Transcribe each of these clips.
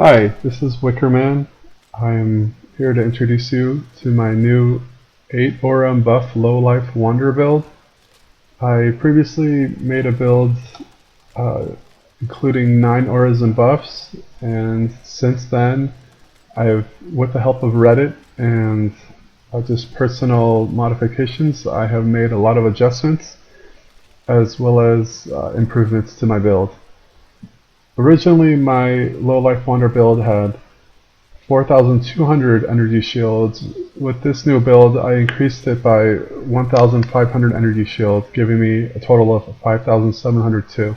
Hi, this is Wickerman. I'm here to introduce you to my new 8 aura and buff low life wander build. I previously made a build including 9 auras and buffs, and since then with the help of Reddit and just personal modifications, I have made a lot of adjustments as well as improvements to my build. Originally, my low life wander build had 4,200 energy shields. With this new build, I increased it by 1,500 energy shields, giving me a total of 5,702.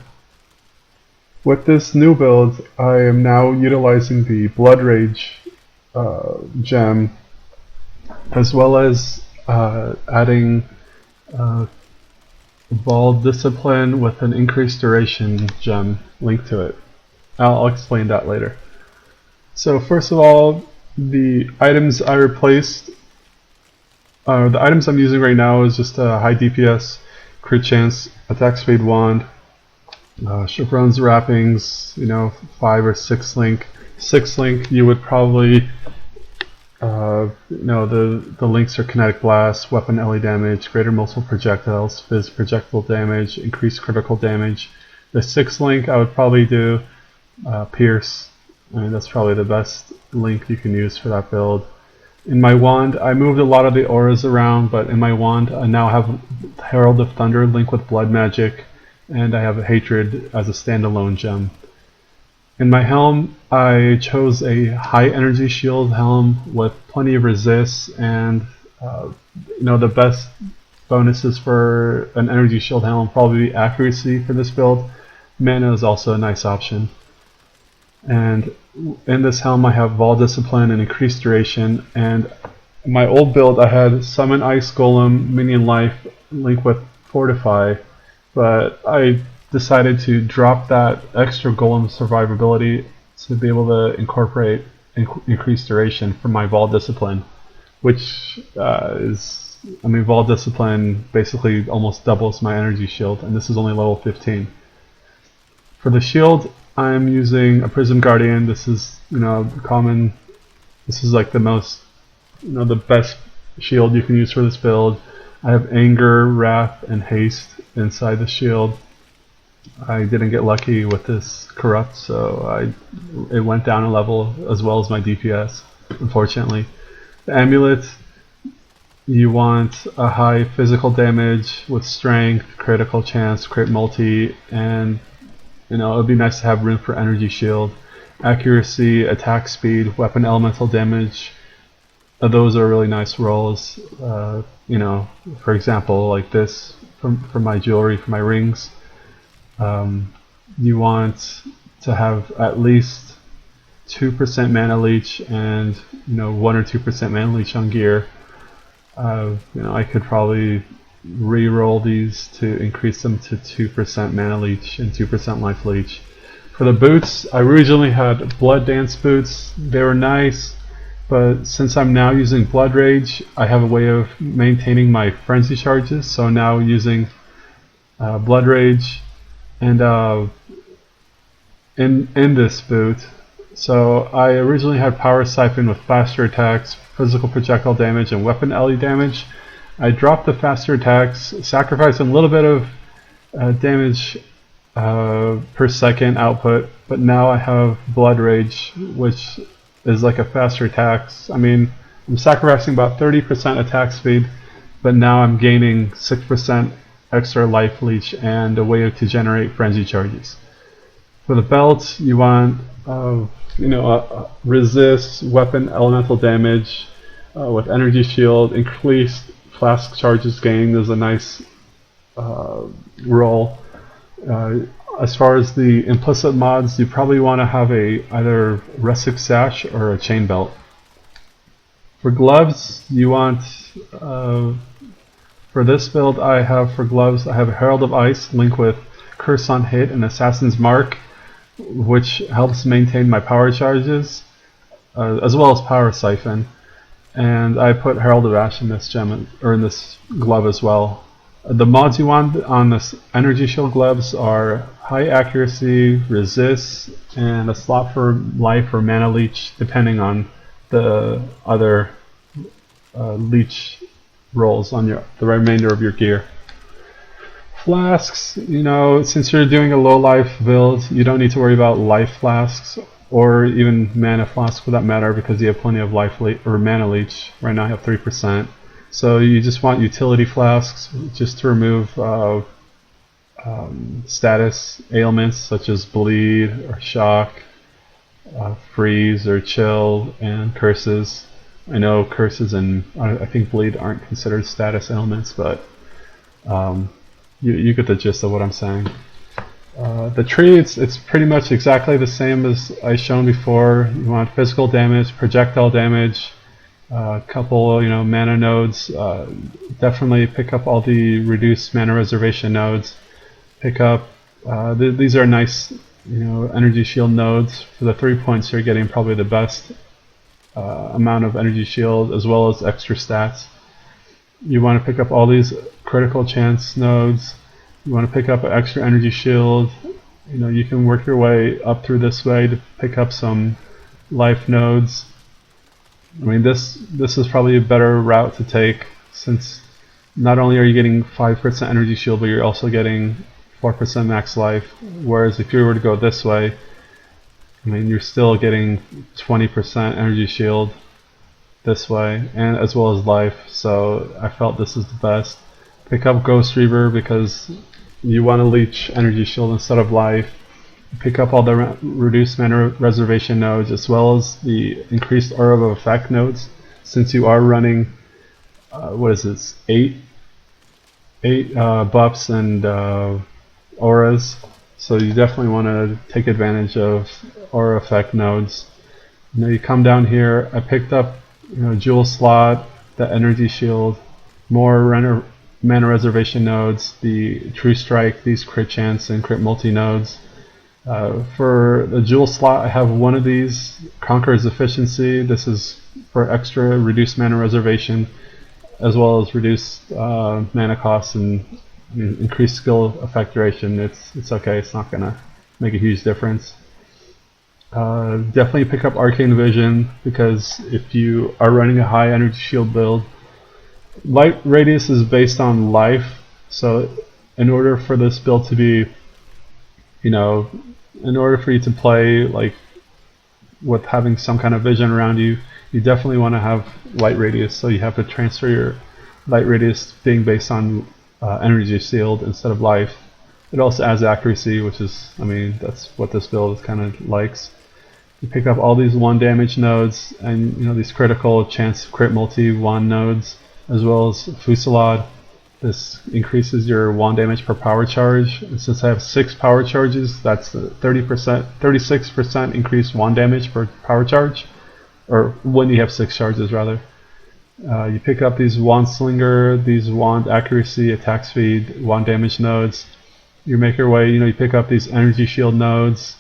With this new build, I am now utilizing the Blood Rage gem, as well as adding Vaal Discipline with an increased duration gem linked to it. I'll explain that later. So first of all, the items I replaced, the items I'm using right now is just a high DPS, crit chance, attack speed wand, Chevron's wrappings, 5 or 6 link. 6 link, you would probably, the links are Kinetic Blast, Weapon LE damage, greater multiple projectiles, Phys projectile damage, increased critical damage. The 6 link, I would probably do Pierce. I mean, that's probably the best link you can use for that build. In my wand, I moved a lot of the auras around, but in my wand, I now have Herald of Thunder linked with Blood Magic, and I have Hatred as a standalone gem. In my helm, I chose a high energy shield helm with plenty of resists, and the best bonuses for an energy shield helm probably be accuracy for this build. Mana is also a nice option. And in this helm I have Vaal Discipline and increased duration, and in my old build I had Summon Ice Golem+Minion life linked with Fortify, but I decided to drop that extra golem survivability to be able to incorporate increased duration for my Vaal Discipline, which Vaal Discipline basically almost doubles my energy shield, and this is only level 15. For the shield, I'm using a Prism Guardian. This is common. This is like the most the best shield you can use for this build. I have Anger, Wrath, and Haste inside the shield. I didn't get lucky with this corrupt, so it went down a level as well as my DPS, unfortunately. The amulet, you want a high physical damage with strength, critical chance, crit multi, and it would be nice to have room for energy shield. Accuracy, attack speed, weapon elemental damage, those are really nice rolls. For example, like this for my jewelry, for my rings. You want to have at least 2% mana leech and 1 or 2% mana leech on gear. I could probably re-roll these to increase them to 2% mana leech and 2% life leech. For the boots, I originally had Blood Dance boots. They were nice, but since I'm now using Blood Rage, I have a way of maintaining my frenzy charges, so now using Blood Rage and in this boot. So I originally had Power Siphon with faster attacks, physical projectile damage, and weapon LE damage. I dropped the faster attacks, sacrificed a little bit of damage per second output, but now I have Blood Rage, which is like a faster attacks. I'm sacrificing about 30% attack speed, but now I'm gaining 6% extra life leech and a way to generate frenzy charges. For the belt, you want resist, weapon elemental damage with energy shield, increased flask charges gained is a nice roll. As far as the implicit mods, you probably want to have either rustic sash or a chain belt. For gloves, you want for this build I have Herald of Ice linked with Curse on Hit and Assassin's Mark, which helps maintain my power charges, as well as Power Siphon. And I put Herald of Ash in this gem, or in this glove as well. The mods you want on the energy shield gloves are high accuracy, resist, and a slot for life or mana leech, depending on the other leech rolls on the remainder of your gear. Flasks, you know, since you're doing a low life build, you don't need to worry about life flasks or even mana flasks for that matter, because you have plenty of life or mana leech. Right now I have 3%. So you just want utility flasks just to remove status ailments such as bleed or shock, freeze or chill, and curses. I know curses and I think bleed aren't considered status ailments, but you get the gist of what I'm saying. The tree, it's pretty much exactly the same as I shown before. You want physical damage, projectile damage, a couple, you know, mana nodes. Definitely pick up all the reduced mana reservation nodes. Pick up these are nice, you know, energy shield nodes. For the 3 points, you're getting probably the best amount of energy shield as well as extra stats. You want to pick up all these critical chance nodes. You want to pick up an extra energy shield. You know, you can work your way up through this way to pick up some life nodes. I mean, this is probably a better route to take, since not only are you getting 5% energy shield, but you're also getting 4% max life. Whereas if you were to go this way, I mean, you're still getting 20% energy shield this way, and as well as life. So I felt this is the best. Pick up Ghost Reaver because you want to leech energy shield instead of life. Pick up all the reduced mana reservation nodes as well as the increased aura of effect nodes, since you are running what is this, eight buffs and auras. So you definitely want to take advantage of aura effect nodes. Now you come down here. I picked up, you know, jewel slot, the energy shield, more mana reservation nodes, the true strike, these crit chance and crit multi nodes. For the jewel slot, I have one of these, Conqueror's Efficiency. This is for extra reduced mana reservation as well as reduced mana costs and increased skill effect duration. It's okay, it's not gonna make a huge difference. Definitely pick up Arcane Vision, because if you are running a high energy shield build, light radius is based on life, so in order for this build to be, you know, in order for you to play like with having some kind of vision around you, you definitely want to have light radius, so you have to transfer your light radius being based on energy shield instead of life. It also adds accuracy, which is, I mean, that's what this build kind of likes. You pick up all these 1 damage nodes and, you know, these critical chance crit multi 1 nodes, as well as Fusillade. This increases your 1 damage per power charge, and since I have 6 power charges, that's 36% increased 1 damage per power charge, or when you have 6 charges rather. You pick up these Wand Slinger, these Wand Accuracy, Attack Speed, 1 damage nodes. You make your way, you know, you pick up these Energy Shield nodes,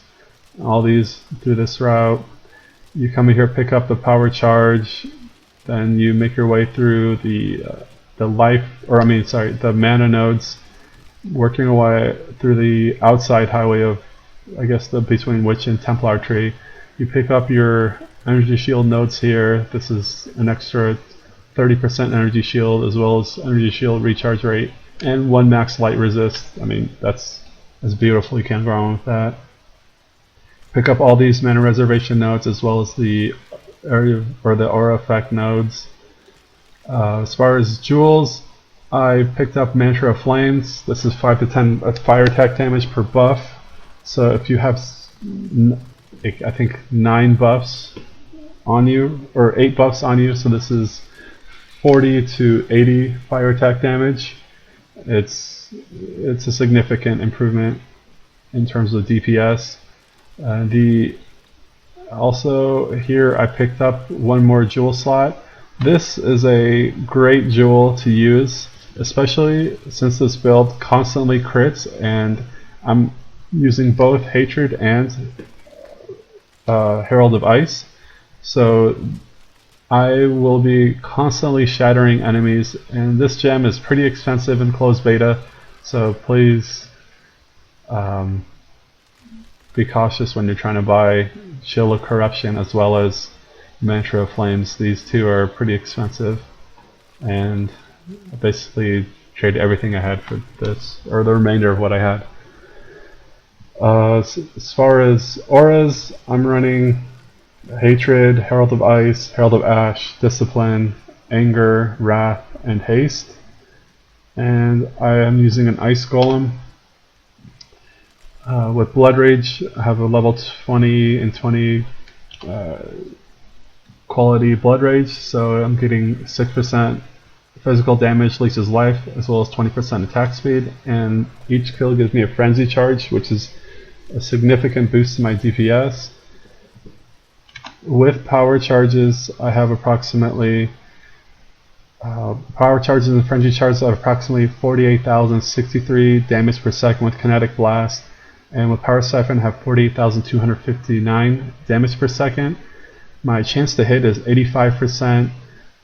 all these through this route. You come in here, pick up the Power Charge, then you make your way through the mana nodes, working your way through the outside highway of, I guess, between Witch and Templar tree. You pick up your energy shield nodes here. This is an extra 30% energy shield as well as energy shield recharge rate and 1 max light resist. I mean, that's beautiful. You can't go wrong with that. Pick up all these mana reservation nodes as well as the area or the aura effect nodes. As far as jewels, I picked up Mantra of Flames. This is 5 to 10 fire attack damage per buff. So if you have, I think, 9 buffs on you, or 8 buffs on you, so this is 40 to 80 fire attack damage. It's a significant improvement in terms of DPS. Also here I picked up 1 more jewel slot. This is a great jewel to use, especially since this build constantly crits, and I'm using both Hatred and Herald of Ice. So I will be constantly shattering enemies, and this gem is pretty expensive in closed beta, so please be cautious when you're trying to buy Shield of Corruption as well as Mantra of Flames. These two are pretty expensive, and I basically traded everything I had for this, or the remainder of what I had. As far as auras, I'm running Hatred, Herald of Ice, Herald of Ash, Discipline, Anger, Wrath, and Haste. And I am using an Ice Golem. With Blood Rage, I have a level 20 and 20 quality Blood Rage, so I'm getting 6% physical damage, leeches life, as well as 20% attack speed, and each kill gives me a Frenzy Charge, which is a significant boost to my DPS. With power charges, I have approximately power charges and frenzy charges of approximately 48,063 damage per second with Kinetic Blast, and with Power Siphon I have 48,259 damage per second. My chance to hit is 85%.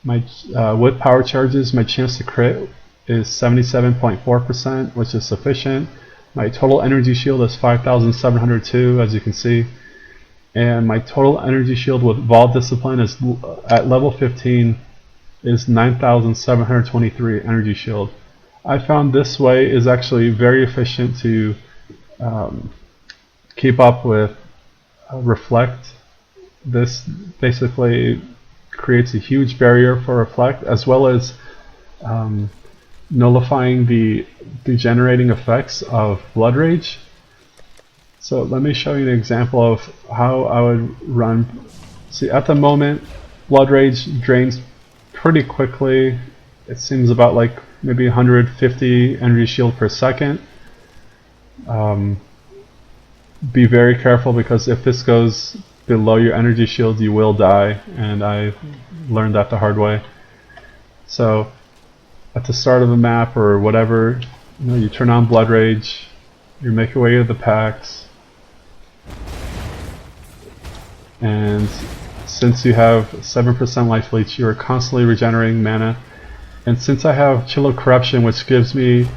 With power charges, my chance to crit is 77.4%, which is sufficient. My total energy shield is 5,702, as you can see. And my total energy shield with Vaal Discipline is at level 15 is 9,723 energy shield. I found this way is actually very efficient to keep up with Reflect. This basically creates a huge barrier for Reflect, as well as nullifying the degenerating effects of Blood Rage. So let me show you an example of how I would run. See, at the moment, Blood Rage drains pretty quickly. It seems about like maybe 150 energy shield per second. Be very careful, because if this goes below your energy shield, you will die, and I learned that the hard way. So at the start of the map or whatever, you turn on Blood Rage, you make your way to the packs, and since you have 7% life leech, you are constantly regenerating mana. And since I have Shield of Corruption, which gives me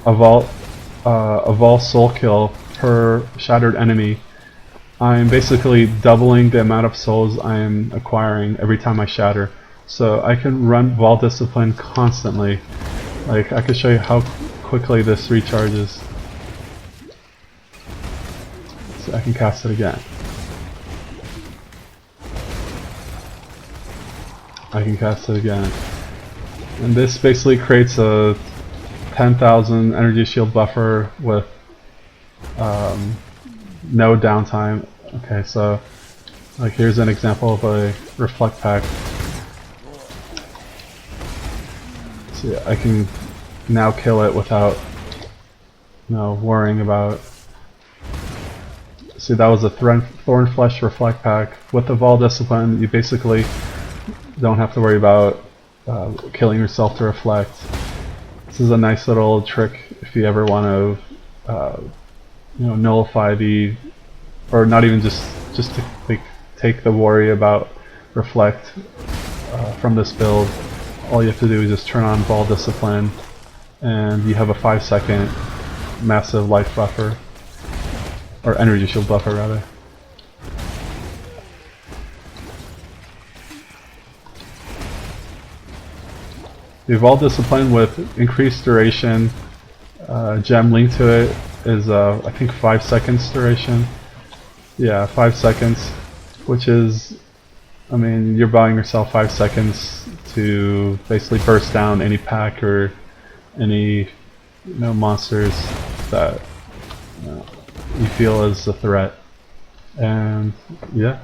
a Vaal soul kill per shattered enemy, I'm basically doubling the amount of souls I am acquiring every time I shatter. So I can run Vaal Discipline constantly. Like, I can show you how quickly this recharges. So I can cast it again. I can cast it again. And this basically creates a 10,000 energy shield buffer with no downtime. Okay, so like here's an example of a Reflect pack. See, I can now kill it without worrying about. See, that was a Thornflesh Reflect pack. With the Vaal Discipline, you basically don't have to worry about killing yourself to reflect. This is a nice little trick if you ever want to nullify the, or not even just to like take the worry about reflect from this build. All you have to do is just turn on Vaal Discipline, and you have a 5-second massive life buffer, or energy shield buffer rather. The Vaal Discipline with increased duration, gem linked to it is I think 5 seconds duration. Yeah, 5 seconds, which is, I mean, you're buying yourself 5 seconds to basically burst down any pack or any monsters that you feel is a threat. And yeah,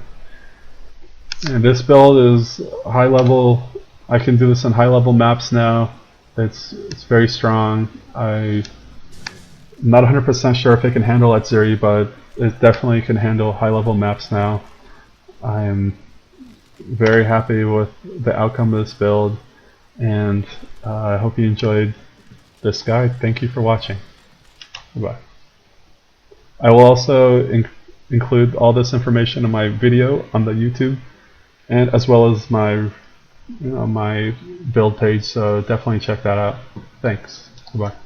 and this build is high level. I can do this on high level maps now. It's very strong. I'm not 100% sure if it can handle Atziri, but it definitely can handle high level maps now. I'm very happy with the outcome of this build, and I hope you enjoyed this guide. Thank you for watching. Goodbye. I will also include all this information in my video on the YouTube. and as well as my my build page. So definitely check that out. Thanks. Goodbye.